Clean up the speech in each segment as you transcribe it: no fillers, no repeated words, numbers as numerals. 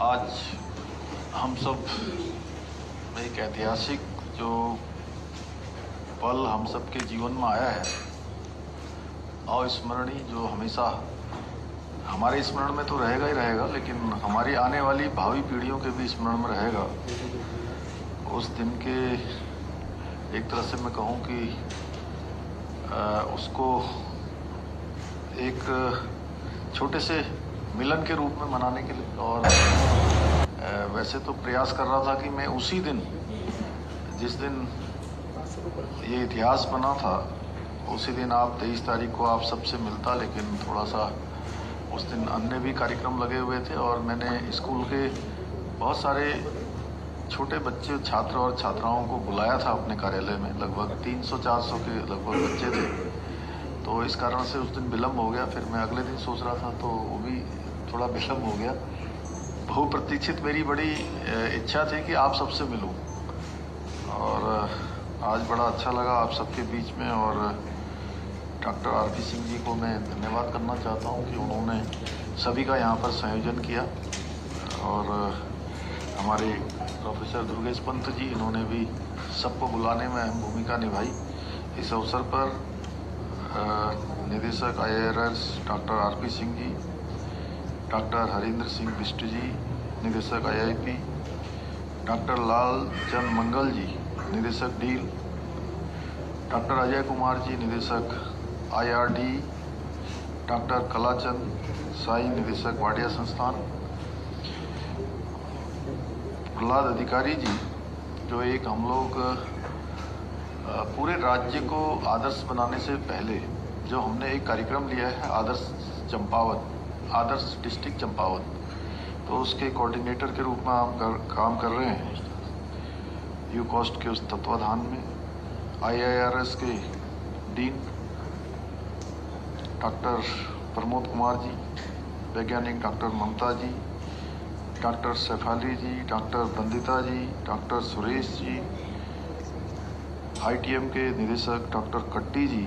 आज हम सब एक ऐतिहासिक जो पल हम सब के जीवन में आया है, अविस्मरणीय, जो हमेशा हमारे स्मरण में तो रहेगा ही रहेगा, लेकिन हमारी आने वाली भावी पीढ़ियों के भी स्मरण में रहेगा। उस दिन के एक तरह से मैं कहूँ कि उसको एक छोटे से मिलन के रूप में मनाने के लिए, और वैसे तो प्रयास कर रहा था कि मैं उसी दिन, जिस दिन ये इतिहास बना था, उसी दिन आप 23 तारीख को आप सबसे मिलता, लेकिन थोड़ा सा उस दिन अन्य भी कार्यक्रम लगे हुए थे और मैंने स्कूल के बहुत सारे छोटे बच्चे, छात्र और छात्राओं को बुलाया था अपने कार्यालय में। लगभग 300-400 के लगभग बच्चे थे, तो इस कारण से उस दिन विलम्ब हो गया। फिर मैं अगले दिन सोच रहा था तो वो भी थोड़ा विलम्ब हो गया। बहुप्रतीक्षित मेरी बड़ी इच्छा थी कि आप सबसे मिलूं, और आज बड़ा अच्छा लगा आप सबके बीच में। और डॉक्टर आरपी सिंह जी को मैं धन्यवाद करना चाहता हूं कि उन्होंने सभी का यहाँ पर संयोजन किया, और हमारे प्रोफेसर दुर्गेश पंत जी, इन्होंने भी सबको बुलाने में अहम भूमिका निभाई। इस अवसर पर निदेशक IARS doctor RP Singh ji, doctor Harindra Singh Bisht जी, निदेशक IIP, डॉक्टर लाल चंद मंगल जी, निदेशक डील, डॉक्टर अजय कुमार जी, निदेशक IRD, डॉक्टर कलाचंद साई, निदेशक वाडिया संस्थान, प्रहलाद अधिकारी जी, जो एक हम लोग पूरे राज्य को आदर्श बनाने से पहले जो हमने एक कार्यक्रम लिया है, आदर्श चंपावत, आदर्श डिस्ट्रिक्ट चंपावत, तो उसके कोऑर्डिनेटर के रूप में हम काम कर रहे हैं यूकॉस्ट के उस तत्वाधान में। IIRS के डीन डॉक्टर प्रमोद कुमार जी, वैज्ञानिक डॉक्टर ममता जी, डॉक्टर शेफाली जी, डॉक्टर बंदिता जी, डॉक्टर सुरेश जी, ITM के निदेशक डॉक्टर कट्टी जी,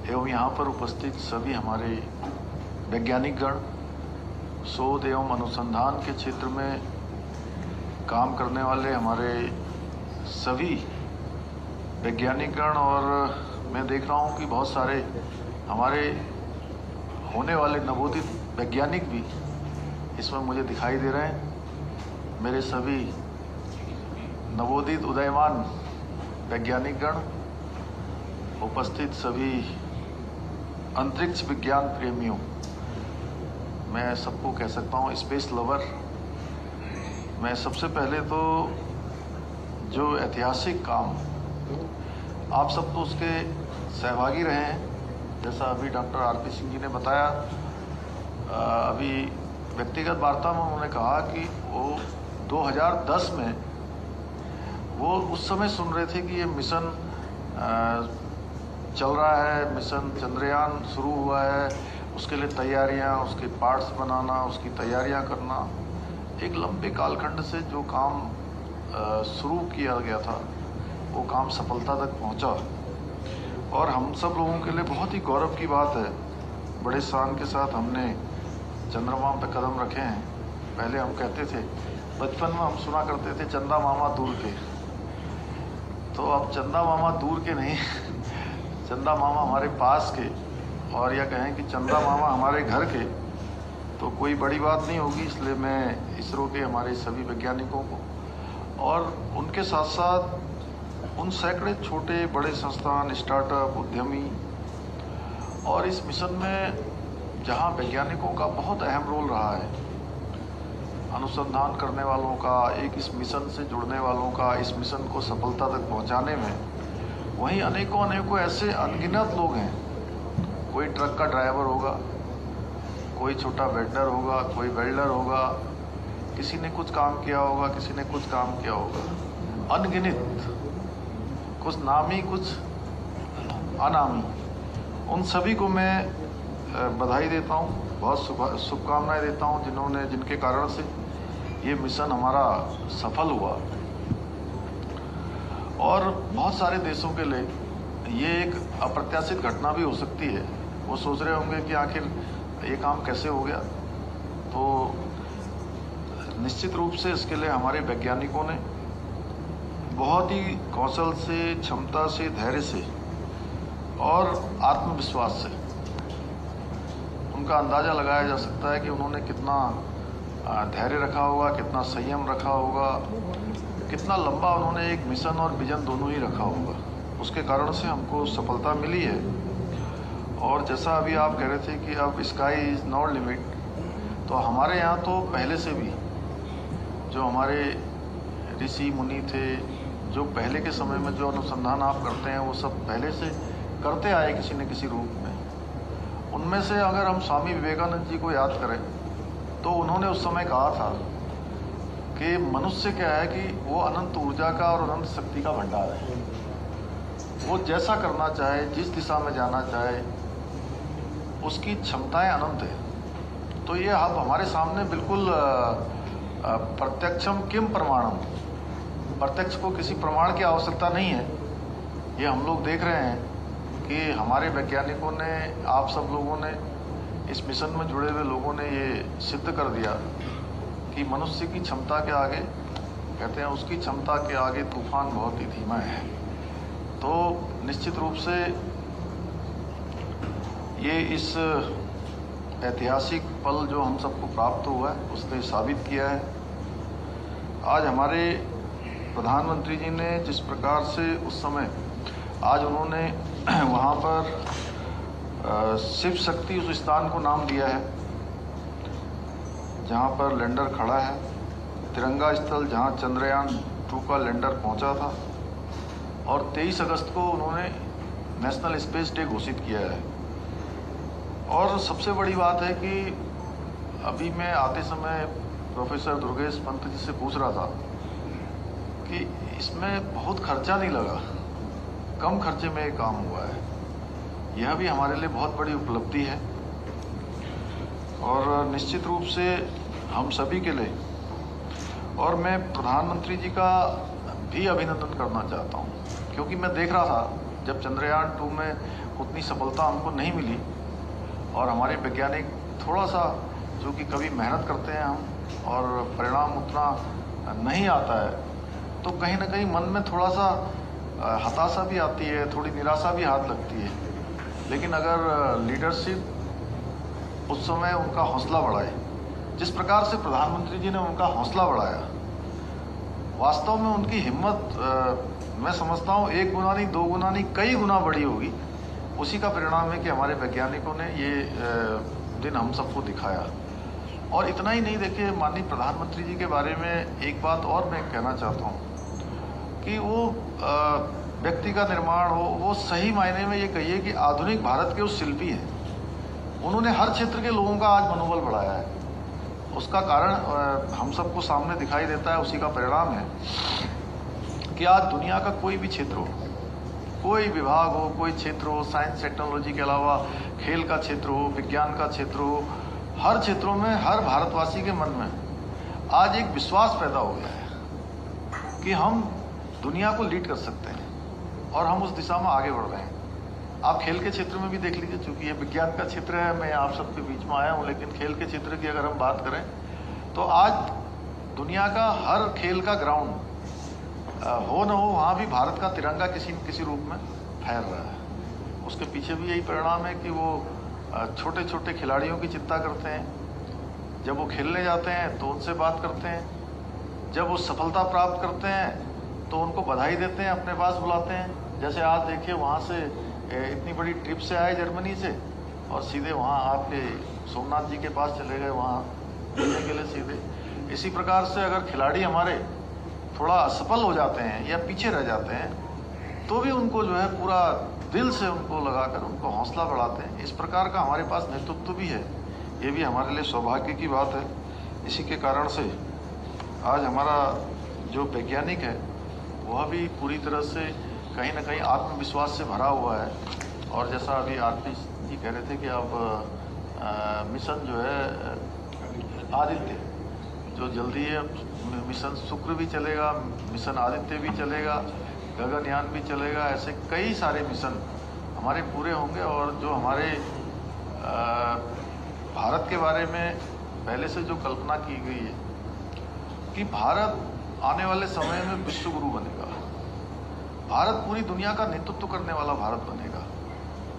एवं यहाँ पर उपस्थित सभी हमारे वैज्ञानिक गण, शोध एवं अनुसंधान के क्षेत्र में काम करने वाले हमारे सभी वैज्ञानिक गण, और मैं देख रहा हूँ कि बहुत सारे हमारे होने वाले नवोदित वैज्ञानिक भी इसमें मुझे दिखाई दे रहे हैं। मेरे सभी नवोदित उदयमान वैज्ञानिक गण, उपस्थित सभी अंतरिक्ष विज्ञान प्रेमियों, मैं सबको कह सकता हूँ स्पेस लवर। मैं सबसे पहले तो जो ऐतिहासिक काम आप सब तो उसके सहभागी रहे हैं, जैसा अभी डॉक्टर आरपी सिंह जी ने बताया। अभी व्यक्तिगत वार्ता में उन्होंने कहा कि वो 2010 में वो उस समय सुन रहे थे कि ये मिशन चल रहा है, मिशन चंद्रयान शुरू हुआ है, उसके लिए तैयारियां, उसके पार्ट्स बनाना, उसकी तैयारियां करना, एक लंबे कालखंड से जो काम शुरू किया गया था वो काम सफलता तक पहुंचा। और हम सब लोगों के लिए बहुत ही गौरव की बात है, बड़े शान के साथ हमने चंद्रमा पे कदम रखे हैं। पहले हम कहते थे, बचपन में हम सुना करते थे चंदा मामा दूर के, तो अब चंदा मामा दूर के नहीं चंदा मामा हमारे पास के, और या कहें कि चंदा मामा हमारे घर के, तो कोई बड़ी बात नहीं होगी। इसलिए मैं इसरो के हमारे सभी वैज्ञानिकों को और उनके साथ साथ उन सैकड़े छोटे बड़े संस्थान, स्टार्टअप, उद्यमी, और इस मिशन में जहां वैज्ञानिकों का बहुत अहम रोल रहा है, अनुसंधान करने वालों का, एक इस मिशन से जुड़ने वालों का, इस मिशन को सफलता तक पहुंचाने में, वहीं अनेकों ऐसे अनगिनत लोग हैं। कोई ट्रक का ड्राइवर होगा, कोई छोटा वेंडर होगा, कोई वेल्डर होगा, किसी ने कुछ काम किया होगा, किसी ने कुछ काम किया होगा, अनगिनत, कुछ नामी कुछ अनामी। उन सभी को मैं बधाई देता हूँ, बहुत शुभकामनाएं देता हूँ, जिनके कारण से ये मिशन हमारा सफल हुआ। और बहुत सारे देशों के लिए ये एक अप्रत्याशित घटना भी हो सकती है। वो सोच रहे होंगे कि आखिर ये काम कैसे हो गया। तो निश्चित रूप से इसके लिए हमारे वैज्ञानिकों ने बहुत ही कौशल से, क्षमता से, धैर्य से और आत्मविश्वास से उनका अंदाज़ा लगाया जा सकता है कि उन्होंने कितना धैर्य रखा होगा, कितना संयम रखा होगा, कितना लंबा उन्होंने एक मिशन और विजन दोनों ही रखा होगा। उसके कारण से हमको सफलता मिली है। और जैसा अभी आप कह रहे थे कि अब स्काई इज़ नॉट लिमिट, तो हमारे यहाँ तो पहले से भी जो हमारे ऋषि मुनि थे, जो पहले के समय में जो अनुसंधान आप करते हैं वो सब पहले से करते आए किसी न किसी रूप में। उनमें से अगर हम स्वामी विवेकानंद जी को याद करें तो उन्होंने उस समय कहा था कि मनुष्य क्या है कि वो अनंत ऊर्जा का और अनंत शक्ति का भंडार है। वो जैसा करना चाहे, जिस दिशा में जाना चाहे, उसकी क्षमताएं अनंत है। तो ये अब हमारे सामने बिल्कुल प्रत्यक्षम किम प्रमाणम, प्रत्यक्ष को किसी प्रमाण की आवश्यकता नहीं है। ये हम लोग देख रहे हैं कि हमारे वैज्ञानिकों ने, आप सब लोगों ने, इस मिशन में जुड़े हुए लोगों ने ये सिद्ध कर दिया कि मनुष्य की क्षमता के आगे, कहते हैं उसकी क्षमता के आगे तूफान बहुत ही धीमा है। तो निश्चित रूप से ये इस ऐतिहासिक पल जो हम सबको प्राप्त हुआ है उसने साबित किया है। आज हमारे प्रधानमंत्री जी ने जिस प्रकार से उस समय, आज उन्होंने वहाँ पर शिव शक्ति उस स्थान को नाम दिया है जहाँ पर लैंडर खड़ा है, तिरंगा स्थल जहाँ चंद्रयान 2 का लैंडर पहुँचा था। और 23 अगस्त को उन्होंने नेशनल स्पेस डे घोषित किया है। और सबसे बड़ी बात है कि अभी मैं आते समय प्रोफेसर दुर्गेश पंत जी से पूछ रहा था कि इसमें बहुत खर्चा नहीं लगा, कम खर्चे में ये काम हुआ है। यह भी हमारे लिए बहुत बड़ी उपलब्धि है और निश्चित रूप से हम सभी के लिए। और मैं प्रधानमंत्री जी का भी अभिनंदन करना चाहता हूँ, क्योंकि मैं देख रहा था जब चंद्रयान 2 में उतनी सफलता हमको नहीं मिली और हमारे वैज्ञानिक थोड़ा सा, जो कि कभी मेहनत करते हैं हम और परिणाम उतना नहीं आता है, तो कहीं ना कहीं मन में थोड़ा सा हताशा भी आती है, थोड़ी निराशा भी हाथ लगती है। लेकिन अगर लीडरशिप उस समय उनका हौसला बढ़ाए, जिस प्रकार से प्रधानमंत्री जी ने उनका हौसला बढ़ाया, वास्तव में उनकी हिम्मत मैं समझता हूँ 1 गुना नहीं, 2 गुना नहीं, कई गुना बड़ी होगी। उसी का परिणाम है कि हमारे वैज्ञानिकों ने ये दिन हम सबको दिखाया। और इतना ही नहीं, देखिए माननीय प्रधानमंत्री जी के बारे में एक बात और मैं कहना चाहता हूँ कि वो व्यक्ति का निर्माण हो, वो सही मायने में ये कहिए कि आधुनिक भारत के उस शिल्पी हैं। उन्होंने हर क्षेत्र के लोगों का आज मनोबल बढ़ाया है। उसका कारण हम सबको सामने दिखाई देता है, उसी का परिणाम है कि आज दुनिया का कोई भी क्षेत्र हो, कोई विभाग हो, कोई क्षेत्र हो, साइंस टेक्नोलॉजी के अलावा खेल का क्षेत्र हो, विज्ञान का क्षेत्र हो, हर क्षेत्रों में हर भारतवासी के मन में आज एक विश्वास पैदा हो गया है कि हम दुनिया को लीड कर सकते हैं और हम उस दिशा में आगे बढ़ रहे हैं। आप खेल के क्षेत्र में भी देख लीजिए, चूँकि ये विज्ञान का क्षेत्र है, मैं आप सबके बीच में आया हूँ, लेकिन खेल के क्षेत्र की अगर हम बात करें तो आज दुनिया का हर खेल का ग्राउंड हो न हो, वहाँ भी भारत का तिरंगा किसी न किसी रूप में फहर रहा है। उसके पीछे भी यही परिणाम है कि वो छोटे छोटे खिलाड़ियों की चिंता करते हैं। जब वो खेलने जाते हैं तो उनसे बात करते हैं, जब वो सफलता प्राप्त करते हैं तो उनको बधाई देते हैं, अपने पास बुलाते हैं। जैसे आज देखिए, वहाँ से इतनी बड़ी ट्रिप से आए जर्मनी से और सीधे वहाँ आपके सोमनाथ जी के पास चले गए, वहाँ मिलने के लिए सीधे। इसी प्रकार से अगर खिलाड़ी हमारे थोड़ा असफल हो जाते हैं या पीछे रह जाते हैं तो भी उनको जो है पूरा दिल से उनको लगाकर उनको हौसला बढ़ाते हैं। इस प्रकार का हमारे पास नेतृत्व भी है, ये भी हमारे लिए सौभाग्य की बात है। इसी के कारण से आज हमारा जो वैज्ञानिक है वह भी पूरी तरह से कहीं ना कहीं आत्मविश्वास से भरा हुआ है। और जैसा अभी आरती जी कह रहे थे कि अब मिशन जो है आदित्य, जो जल्दी है, मिशन शुक्र भी चलेगा, मिशन आदित्य भी चलेगा, गगनयान भी चलेगा। ऐसे कई सारे मिशन हमारे पूरे होंगे। और जो हमारे भारत के बारे में पहले से जो कल्पना की गई है कि भारत आने वाले समय में विश्व गुरु बनेगा, भारत पूरी दुनिया का नेतृत्व करने वाला भारत बनेगा।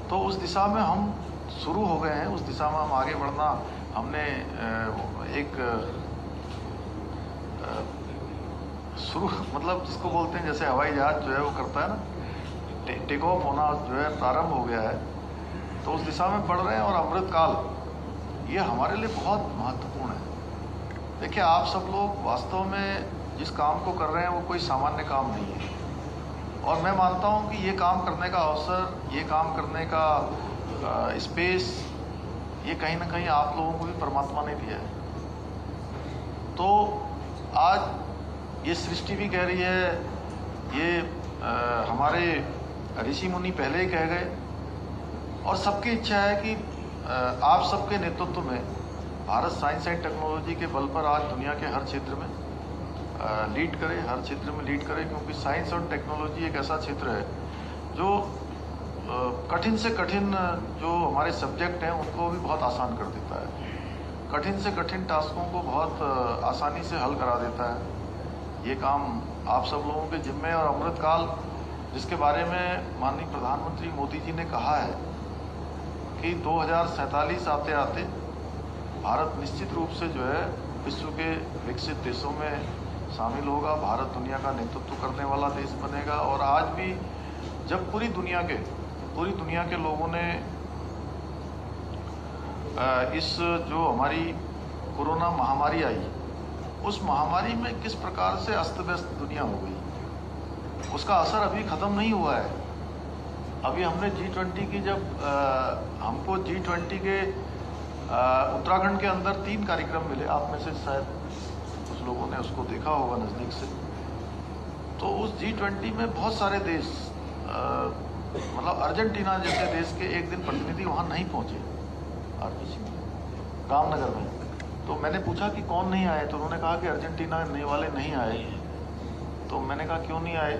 तो उस दिशा में हम शुरू हो गए हैं, उस दिशा में हम आगे बढ़ना, हमने एक शुरू मतलब जिसको बोलते हैं जैसे हवाई जहाज जो है वो करता है ना, टेक ऑफ होना जो है प्रारंभ हो गया है। तो उस दिशा में बढ़ रहे हैं और अमृतकाल ये हमारे लिए बहुत महत्वपूर्ण है। देखिए, आप सब लोग वास्तव में जिस काम को कर रहे हैं वो कोई सामान्य काम नहीं है, और मैं मानता हूँ कि ये काम करने का अवसर, ये काम करने का स्पेस, ये कहीं ना कहीं आप लोगों को भी परमात्मा ने दिया है। तो आज ये सृष्टि भी कह रही है, ये हमारे ऋषि मुनि पहले ही कह गए, और सबकी इच्छा है कि आप सबके नेतृत्व में भारत साइंस एंड टेक्नोलॉजी के बल पर आज दुनिया के हर क्षेत्र में लीड करे, हर क्षेत्र में लीड करे, क्योंकि साइंस और टेक्नोलॉजी एक ऐसा क्षेत्र है जो कठिन से कठिन जो हमारे सब्जेक्ट हैं उनको भी बहुत आसान कर देता है, कठिन से कठिन टास्कों को बहुत आसानी से हल करा देता है। ये काम आप सब लोगों के जिम्मे, और अमृतकाल जिसके बारे में माननीय प्रधानमंत्री मोदी जी ने कहा है कि 2047 आते आते भारत निश्चित रूप से जो है विश्व के विकसित देशों में शामिल होगा, भारत दुनिया का नेतृत्व करने वाला देश बनेगा। और आज भी जब पूरी दुनिया के लोगों ने इस जो हमारी कोरोना महामारी आई, उस महामारी में किस प्रकार से अस्त व्यस्त दुनिया हो गई, उसका असर अभी ख़त्म नहीं हुआ है। अभी हमने G20 की जब हमको G20 के उत्तराखंड के अंदर 3 कार्यक्रम मिले, आप में से शायद कुछ लोगों ने उसको देखा होगा नज़दीक से। तो उस G20 में बहुत सारे देश, मतलब अर्जेंटीना जैसे देश के एक दिन प्रतिनिधि वहाँ नहीं पहुँचे, आरपीसी में, रामनगर में। तो मैंने पूछा कि कौन नहीं आए, तो उन्होंने कहा कि अर्जेंटीना वाले नहीं आए। तो मैंने कहा क्यों नहीं आए,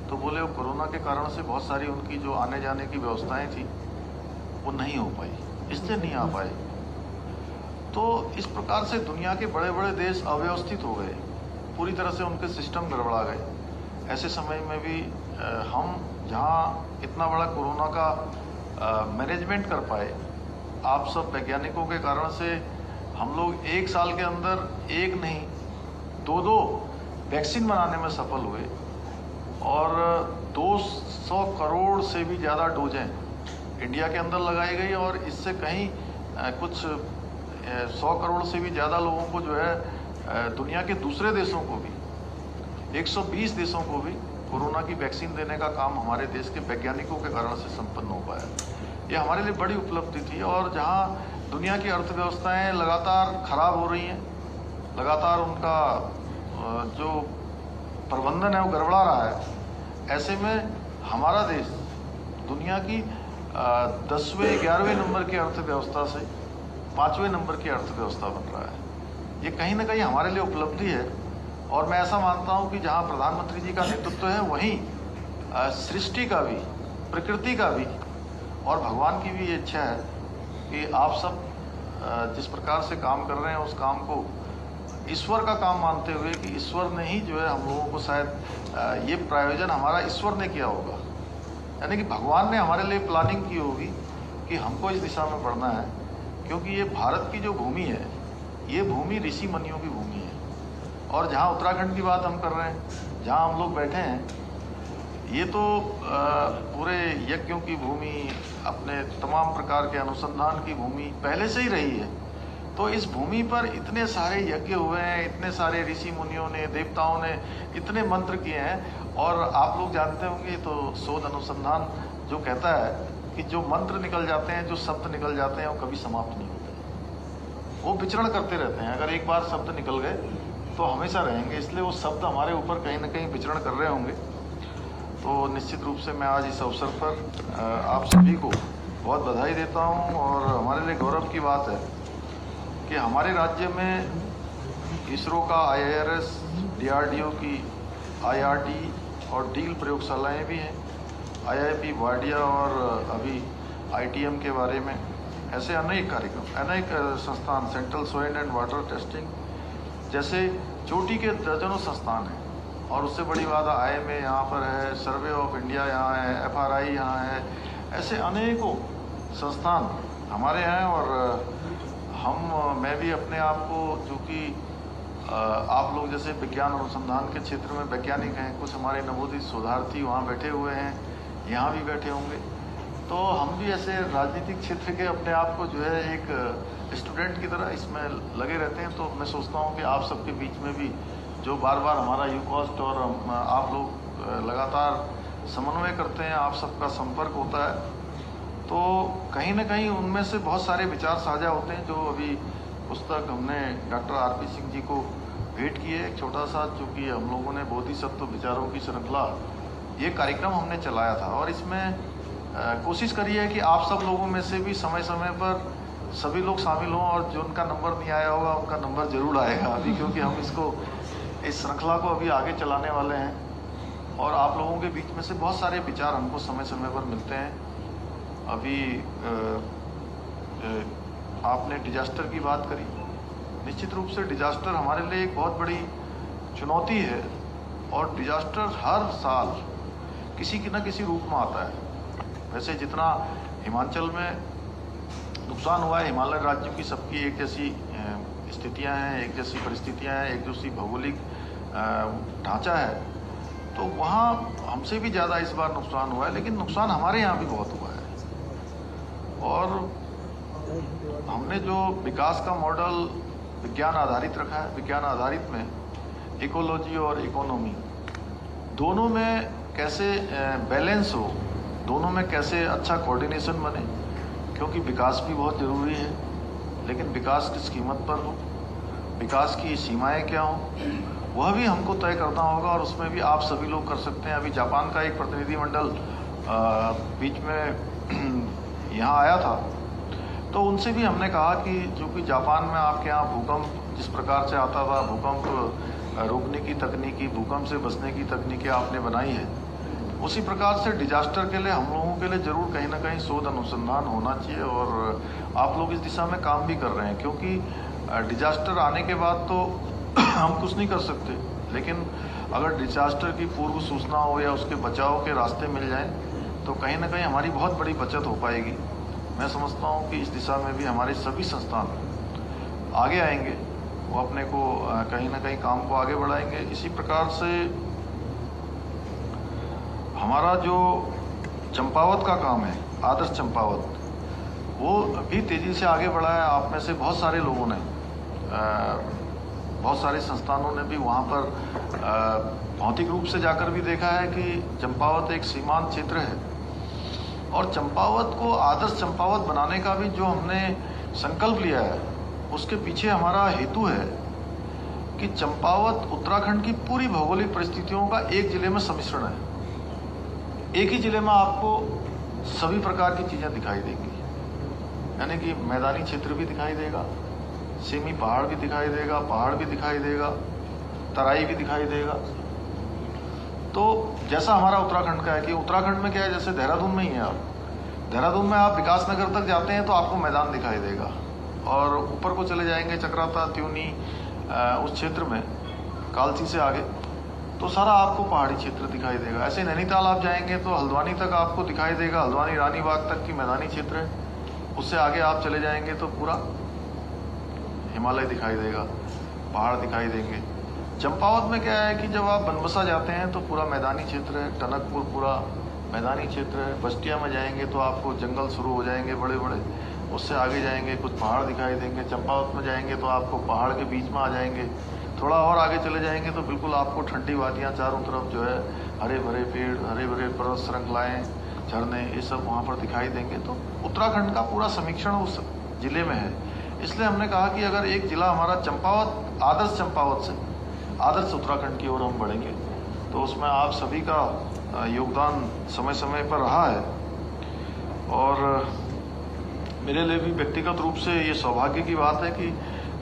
तो बोले वो कोरोना के कारण से बहुत सारी उनकी जो आने जाने की व्यवस्थाएं थी वो नहीं हो पाई, इसलिए नहीं आ पाए। तो इस प्रकार से दुनिया के बड़े बड़े देश अव्यवस्थित हो गए, पूरी तरह से उनके सिस्टम गड़बड़ा गए। ऐसे समय में भी हम जहाँ इतना बड़ा कोरोना का मैनेजमेंट कर पाए, आप सब वैज्ञानिकों के कारण से हम लोग 1 साल के अंदर 1 नहीं 2 वैक्सीन बनाने में सफल हुए, और 200 करोड़ से भी ज़्यादा डोजें इंडिया के अंदर लगाई गई, और इससे कहीं कुछ 100 करोड़ से भी ज़्यादा लोगों को जो है दुनिया के दूसरे देशों को भी, 120 देशों को भी कोरोना की वैक्सीन देने का काम हमारे देश के वैज्ञानिकों के कारण से संपन्न हो पाया। ये हमारे लिए बड़ी उपलब्धि थी। और जहाँ दुनिया की अर्थव्यवस्थाएं लगातार खराब हो रही हैं, लगातार उनका जो प्रबंधन है वो गड़बड़ा रहा है, ऐसे में हमारा देश दुनिया की 10वें 11वें नंबर की अर्थव्यवस्था से 5वें नंबर की अर्थव्यवस्था बन रहा है। ये कहीं ना कहीं हमारे लिए उपलब्धि है, और मैं ऐसा मानता हूँ कि जहाँ प्रधानमंत्री जी का नेतृत्व है वहीं सृष्टि का भी, प्रकृति का भी और भगवान की भी ये इच्छा है कि आप सब जिस प्रकार से काम कर रहे हैं उस काम को ईश्वर का काम मानते हुए, कि ईश्वर ने ही जो है हम लोगों को शायद ये प्रायोजन हमारा ईश्वर ने किया होगा, यानी कि भगवान ने हमारे लिए प्लानिंग की होगी कि हमको इस दिशा में बढ़ना है। क्योंकि ये भारत की जो भूमि है, ये भूमि ऋषि मुनियों की भूमि है। और जहाँ उत्तराखंड की बात हम कर रहे हैं, जहाँ हम लोग बैठे हैं, ये तो पूरे यज्ञों की भूमि, अपने तमाम प्रकार के अनुसंधान की भूमि पहले से ही रही है। तो इस भूमि पर इतने सारे यज्ञ हुए हैं, इतने सारे ऋषि मुनियों ने, देवताओं ने इतने मंत्र किए हैं। और आप लोग जानते होंगे तो शोध अनुसंधान जो कहता है कि जो मंत्र निकल जाते हैं, जो शब्द निकल जाते हैं, वो कभी समाप्त नहीं होते, वो विचरण करते रहते हैं। अगर एक बार शब्द निकल गए तो हमेशा रहेंगे, इसलिए वो शब्द हमारे ऊपर कहीं ना कहीं विचरण कर रहे होंगे। तो निश्चित रूप से मैं आज इस अवसर पर आप सभी को बहुत बधाई देता हूं, और हमारे लिए गौरव की बात है कि हमारे राज्य में इसरो का IIRS, DRDO की IRD और डील प्रयोगशालाएँ भी हैं, IIP वाडिया और अभी ITM के बारे में, ऐसे अनेक कार्यक्रम, अनेक संस्थान, central soil and water testing, जैसे चोटी के दर्जनों संस्थान हैं, और उससे बड़ी बात IMA यहाँ पर है, सर्वे ऑफ इंडिया यहाँ है, FRI यहाँ है, ऐसे अनेकों संस्थान हमारे हैं। और मैं भी अपने आप को, जो कि आप लोग जैसे विज्ञान अनुसंधान के क्षेत्र में वैज्ञानिक हैं, कुछ हमारे नवोदित शोधार्थी वहाँ बैठे हुए हैं, यहाँ भी बैठे होंगे, तो हम भी ऐसे राजनीतिक क्षेत्र के अपने आप को जो है एक स्टूडेंट की तरह इसमें लगे रहते हैं। तो मैं सोचता हूँ कि आप सबके बीच में भी जो बार बार हमारा यूकॉस्ट और आप लोग लगातार समन्वय करते हैं, आप सबका संपर्क होता है, तो कहीं ना कहीं उनमें से बहुत सारे विचार साझा होते हैं। जो अभी पुस्तक हमने डॉक्टर RP सिंह जी को भेंट की है, एक छोटा सा, चूँकि हम लोगों ने बोधिसत्व विचारों की श्रृंखला, ये कार्यक्रम हमने चलाया था, और इसमें कोशिश करी है कि आप सब लोगों में से भी समय समय पर सभी लोग शामिल हों, और जो उनका नंबर नहीं आया होगा उनका नंबर जरूर आएगा अभी, क्योंकि हम इस श्रृंखला को अभी आगे चलाने वाले हैं। और आप लोगों के बीच में से बहुत सारे विचार हमको समय समय पर मिलते हैं। अभी आपने डिजास्टर की बात करी। निश्चित रूप से डिजास्टर हमारे लिए एक बहुत बड़ी चुनौती है, और डिजास्टर हर साल किसी न किसी रूप में आता है। वैसे जितना हिमाचल में नुकसान हुआ है, हिमालय राज्यों की सबकी एक जैसी स्थितियां हैं, एक जैसी परिस्थितियां हैं, एक जैसी भौगोलिक ढांचा है, तो वहाँ हमसे भी ज़्यादा इस बार नुकसान हुआ है। लेकिन नुकसान हमारे यहाँ भी बहुत हुआ है, और हमने जो विकास का मॉडल विज्ञान आधारित रखा है, विज्ञान आधारित में इकोलॉजी और इकोनॉमी दोनों में कैसे बैलेंस हो, दोनों में कैसे अच्छा कोऑर्डिनेशन बने, क्योंकि विकास भी बहुत ज़रूरी है, लेकिन विकास किस कीमत पर हो, विकास की सीमाएं क्या हों, वह भी हमको तय करना होगा, और उसमें भी आप सभी लोग कर सकते हैं। अभी जापान का एक प्रतिनिधिमंडल बीच में यहाँ आया था, तो उनसे भी हमने कहा कि जो कि जापान में आपके यहाँ भूकंप जिस प्रकार से आता था, भूकंप रोकने की तकनीकी, भूकंप से बचने की तकनीकें आपने बनाई है, उसी प्रकार से डिजास्टर के लिए हम लोगों के लिए जरूर कहीं ना कहीं शोध अनुसंधान होना चाहिए। और आप लोग इस दिशा में काम भी कर रहे हैं, क्योंकि डिजास्टर आने के बाद तो हम कुछ नहीं कर सकते, लेकिन अगर डिजास्टर की पूर्व सूचना हो या उसके बचाव के रास्ते मिल जाएं, तो कहीं ना कहीं हमारी बहुत बड़ी बचत हो पाएगी। मैं समझता हूँ कि इस दिशा में भी हमारे सभी संस्थान आगे आएंगे, वो अपने को कहीं ना कहीं काम को आगे बढ़ाएंगे। इसी प्रकार से हमारा जो चंपावत का काम है, आदर्श चंपावत, वो भी तेज़ी से आगे बढ़ा है। आप में से बहुत सारे लोगों ने, बहुत सारे संस्थानों ने भी वहाँ पर भौतिक रूप से जाकर भी देखा है कि चंपावत एक सीमांत क्षेत्र है, और चंपावत को आदर्श चंपावत बनाने का भी जो हमने संकल्प लिया है, उसके पीछे हमारा हेतु है कि चंपावत उत्तराखंड की पूरी भौगोलिक परिस्थितियों का एक जिले में सम्मिश्रण है। एक ही जिले में आपको सभी प्रकार की चीज़ें दिखाई देंगी, यानी कि मैदानी क्षेत्र भी दिखाई देगा, सेमी पहाड़ भी दिखाई देगा, पहाड़ भी दिखाई देगा, तराई भी दिखाई देगा। तो जैसा हमारा उत्तराखंड का है कि उत्तराखंड में क्या है, जैसे देहरादून में ही है, आप देहरादून में आप विकासनगर तक जाते हैं तो आपको मैदान दिखाई देगा, और ऊपर को चले जाएंगे चक्राता, त्यूनी, उस क्षेत्र में कालसी से आगे तो सारा आपको पहाड़ी क्षेत्र दिखाई देगा। ऐसे नैनीताल आप जाएंगे तो हल्द्वानी तक आपको दिखाई देगा, हल्द्वानी रानी बाग तक की मैदानी क्षेत्र है। उससे आगे आप चले जाएंगे तो पूरा हिमालय दिखाई देगा, पहाड़ दिखाई देंगे। चंपावत में क्या है कि जब आप बनबसा जाते हैं तो पूरा मैदानी क्षेत्र है, टनकपुर पूरा मैदानी क्षेत्र है, बस्तिया में जाएंगे तो आपको जंगल शुरू हो जाएंगे बड़े बड़े, उससे आगे जाएंगे कुछ पहाड़ दिखाई देंगे। चंपावत में जाएंगे तो आपको पहाड़ के बीच में आ जाएंगे, थोड़ा और आगे चले जाएंगे तो बिल्कुल आपको ठंडी वादियाँ, चारों तरफ जो है हरे भरे पेड़, हरे भरे पर्वत श्रृंखलाएँ, झरने, ये सब वहाँ पर दिखाई देंगे। तो उत्तराखंड का पूरा समीक्षण उस जिले में है। इसलिए हमने कहा कि अगर एक जिला हमारा चंपावत, आदर्श चंपावत से आदर्श उत्तराखंड की ओर हम बढ़ेंगे, तो उसमें आप सभी का योगदान समय समय पर रहा है। और मेरे लिए भी व्यक्तिगत रूप से ये सौभाग्य की बात है कि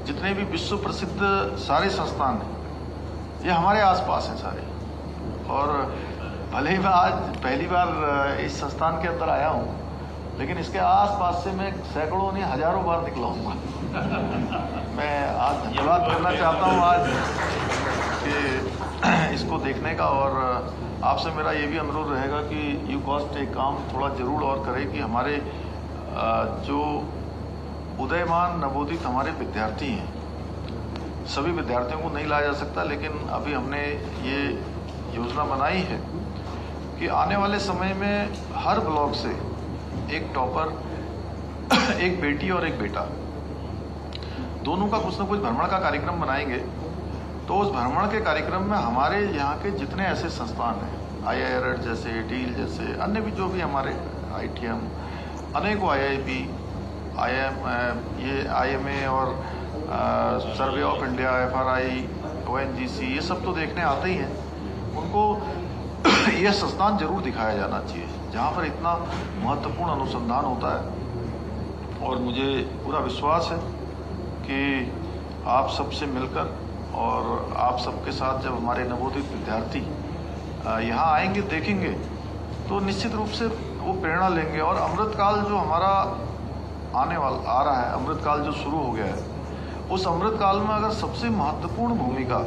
जितने भी विश्व प्रसिद्ध सारे संस्थान हैं ये हमारे आसपास हैं सारे। और भले ही मैं आज पहली बार इस संस्थान के अंदर आया हूँ, लेकिन इसके आसपास से मैं सैकड़ों नहीं हजारों बार निकला हूँ। मैं आज धन्यवाद करना चाहता हूँ आज कि इसको देखने का, और आपसे मेरा ये भी अनुरोध रहेगा कि यूकॉस्ट एक काम थोड़ा जरूर और करे कि हमारे जो उदयमान नवोदित हमारे विद्यार्थी हैं, सभी विद्यार्थियों को नहीं लाया जा सकता, लेकिन अभी हमने ये योजना बनाई है कि आने वाले समय में हर ब्लॉक से एक टॉपर, एक बेटी और एक बेटा, दोनों का कुछ न कुछ भ्रमण का कार्यक्रम बनाएंगे। तो उस भ्रमण के कार्यक्रम में हमारे यहाँ के जितने ऐसे संस्थान हैं, IIRT जैसे, डील जैसे, अन्य भी जो भी हमारे ITM, अनेकों IIP, ये IMA और survey of India, FRI, ONGC, ये सब तो देखने आते ही हैं। उनको यह संस्थान जरूर दिखाया जाना चाहिए जहाँ पर इतना महत्वपूर्ण अनुसंधान होता है। और मुझे पूरा विश्वास है कि आप सबसे मिलकर और आप सबके साथ जब हमारे नवोदित विद्यार्थी यहाँ आएंगे, देखेंगे, तो निश्चित रूप से वो प्रेरणा लेंगे। और अमृतकाल जो हमारा आ रहा है, अमृतकाल जो शुरू हो गया है, उस अमृतकाल में अगर सबसे महत्वपूर्ण भूमिका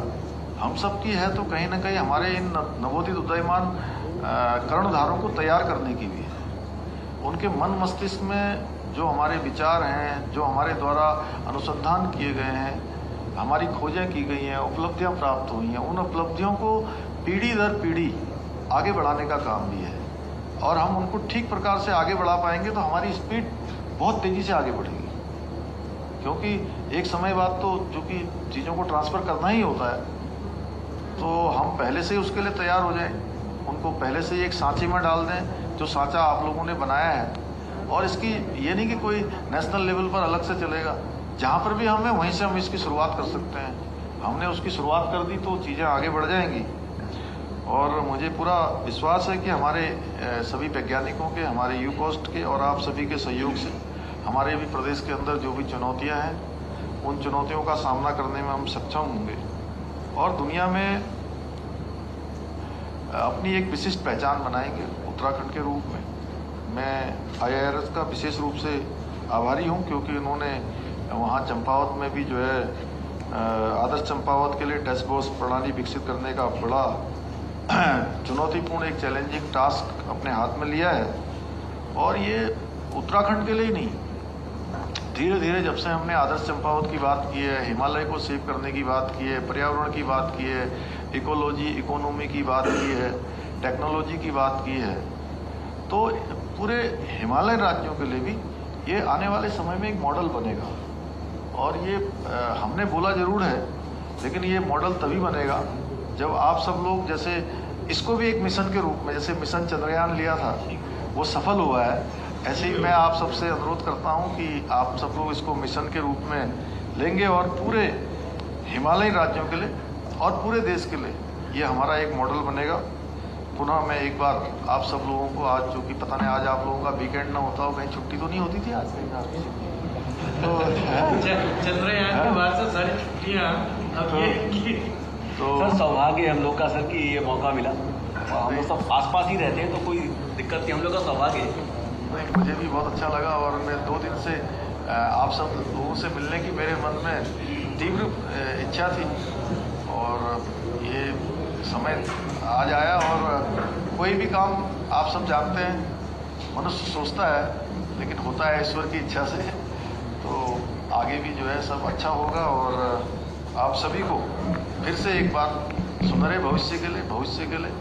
हम सब की है तो कहीं ना कहीं हमारे इन नवोदित उदयमान कर्णधारों को तैयार करने की भी है। उनके मन मस्तिष्क में जो हमारे विचार हैं, जो हमारे द्वारा अनुसंधान किए गए हैं, हमारी खोजें की गई हैं, उपलब्धियां प्राप्त हुई हैं, उन उपलब्धियों को पीढ़ी दर पीढ़ी आगे बढ़ाने का काम भी है। और हम उनको ठीक प्रकार से आगे बढ़ा पाएंगे तो हमारी स्पीड बहुत तेज़ी से आगे बढ़ेगी। क्योंकि एक समय बाद तो चूँकि चीज़ों को ट्रांसफ़र करना ही होता है, तो हम पहले से ही उसके लिए तैयार हो जाएं, उनको पहले से ही एक सांचे में डाल दें जो सांचा आप लोगों ने बनाया है। और इसकी ये नहीं कि कोई नेशनल लेवल पर अलग से चलेगा, जहाँ पर भी हमें वहीं से हम इसकी शुरुआत कर सकते हैं। हमने उसकी शुरुआत कर दी तो चीज़ें आगे बढ़ जाएंगी। और मुझे पूरा विश्वास है कि हमारे सभी वैज्ञानिकों के, हमारे यूकॉस्ट के और आप सभी के सहयोग से हमारे भी प्रदेश के अंदर जो भी चुनौतियां हैं, उन चुनौतियों का सामना करने में हम सक्षम होंगे और दुनिया में अपनी एक विशिष्ट पहचान बनाएंगे उत्तराखंड के रूप में। मैं IIRS का विशेष रूप से आभारी हूं, क्योंकि उन्होंने वहाँ चंपावत में भी जो है आदर्श चंपावत के लिए डैशबोर्ड प्रणाली विकसित करने का बड़ा चुनौतीपूर्ण एक चैलेंजिंग टास्क अपने हाथ में लिया है। और ये उत्तराखंड के लिए ही नहीं, धीरे धीरे जब से हमने आदर्श चंपावत की बात की है, हिमालय को सेव करने की बात की है, पर्यावरण की बात की है, इकोलॉजी, इकोनॉमी की बात की है, टेक्नोलॉजी की बात की है, तो पूरे हिमालय राज्यों के लिए भी ये आने वाले समय में एक मॉडल बनेगा। और ये हमने बोला ज़रूर है, लेकिन ये मॉडल तभी बनेगा जब आप सब लोग, जैसे इसको भी एक मिशन के रूप में, जैसे मिशन चंद्रयान लिया था वो सफल हुआ है, ऐसे ही मैं आप सबसे अनुरोध करता हूं कि आप सब लोग इसको मिशन के रूप में लेंगे और पूरे हिमालयी राज्यों के लिए और पूरे देश के लिए ये हमारा एक मॉडल बनेगा। पुनः मैं एक बार आप सब लोगों को, आज जो कि पता नहीं आज आप लोगों का वीकेंड ना होता हो, कहीं छुट्टी तो नहीं होती थी आज तो चंद्रयान के बाद से सारी छुट्टियाँ अब ये तो सर सौभाग्य हम लोग का सर कि ये मौका मिला। हम लोग सब आसपास ही रहते हैं तो कोई दिक्कत नहीं, हम लोग का सौभाग्य है। नहीं, मुझे भी बहुत अच्छा लगा और मैं 2 दिन से आप सब लोगों से मिलने की मेरे मन में तीव्र इच्छा थी और ये समय आज आया। और कोई भी काम आप सब जानते हैं, मनुष्य सोचता है लेकिन होता है ईश्वर की इच्छा से। तो आगे भी जो है सब अच्छा होगा और आप सभी को फिर से एक बार सुनहरे भविष्य के लिए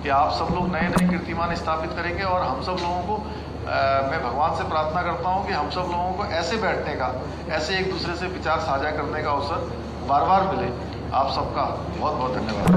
कि आप सब लोग नए नए कीर्तिमान स्थापित करेंगे। और हम सब लोगों को मैं भगवान से प्रार्थना करता हूं कि हम सब लोगों को ऐसे बैठने का, ऐसे एक दूसरे से विचार साझा करने का अवसर बार बार मिले। आप सबका बहुत बहुत धन्यवाद।